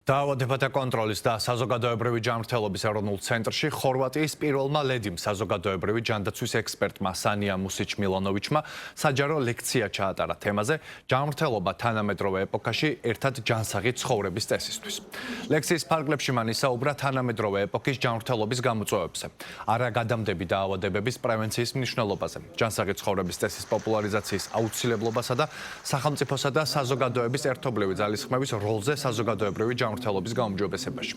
დაავადებათა კონტროლის და საზოგადოებრივი ჯანმრთელობის ეროვნულ ცენტრში ხორვატიის პირველმა ლედიმ საზოგადოებრივი ჯანდაცვის ექსპერტმა სანია მუსიჩ-მილონოვიჩმა საჯარო ლექცია ჩაატარა თემაზე ჯანმრთელობა თანამედროვე ეპოქაში ერთად ჯანსაღი ცხოვრების წესისთვის. ლექციის ფარგლებში მან ისაუბრა თანამედროვე ეპოქის ჯანმრთელობის გამოწვევებზე, არაგადამდები დაავადებების პრევენციის მნიშვნელობაზე, ჯანსაღი ცხოვრების წესის პოპულარიზაციის აუცილებლობასა და სახელმწიფოსა და საზოგადოების ერთობლივი ძალისხმევის როლზე საზოგადოებრივი ჯანმრთელობის გაუმჯობესებაში.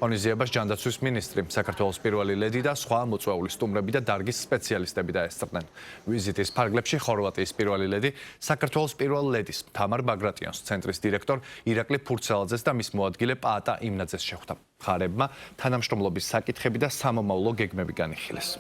ღონისძიებას ჯანდაცვის მინისტრი, საქართველოს პირველი ლედი და სხვა მოწვეული სტუმრები და დარგის სპეციალისტები დაესწრნენ. ვიზიტის ფარგლებში ხორვატიის პირველი ლედი, საქართველოს პირველ ლედის თამარ ბაგრატიონს, ცენტრის დირექტორ ირაკლი ფურცელაძეს და მის მოადგილე პაატა იმნაძეს შეხვდა. მხარეებმა თანამშრომლობის საკითხები და სამომავლო გეგმები განიხილეს.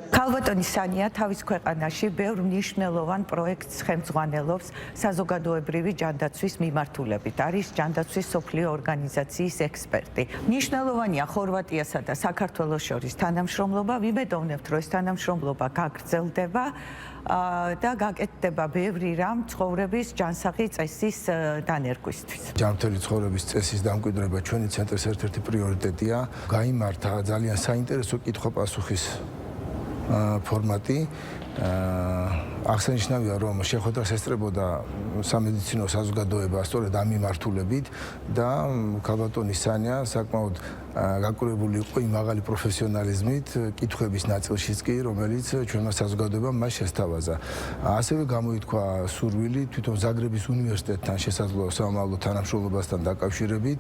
ქალბატონი სანია თავის ქვეყანაში ბევრ მნიშვნელოვან პროექტს ხელმძღვანელობს საზოგადოებრივი ჯანდაცვის მიმართულებით. არის ჯანდაცვის მსოფლიო ორგანიზაციის ექსპერტი. მნიშვნელოვანია ხორვატიასა და საქართველოს შორის თანამშრომლობა. ვიმედოვნებთ, რომ ეს თანამშრომლობა გაგრძელდება და გაკეთდება ბევრი რამ ცხოვრების ჯანსაღი წესის დანერგვისთვის. ჯანმრთელი ცხოვრების წესის დამკვიდრება ჩვენი ცენტრის ერთ-ერთი პრიორიტეტია. გაიმართა ძალიან საინტერესო კითხვა-პასუხის ფორმატი. აღსანიშნავია, რომ შეხვედრას ესწრებოდა სამედიცინო საზოგადოება სწორედ ამ მიმართულებით და ქალბატონი სანია საკმაოდ გაკურებული იყო იმ მაღალი პროფესიონალიზმით კითხვების ნაწილშიც კი, რომელიც ჩვენმა საზოგადოებამ მას შესთავაზა. ასევე გამოითქვა სურვილი თვითონ ზაგრების უნივერსიტეტთან შესაძლო სამომავლო თანამშრომლობასთან დაკავშირებით.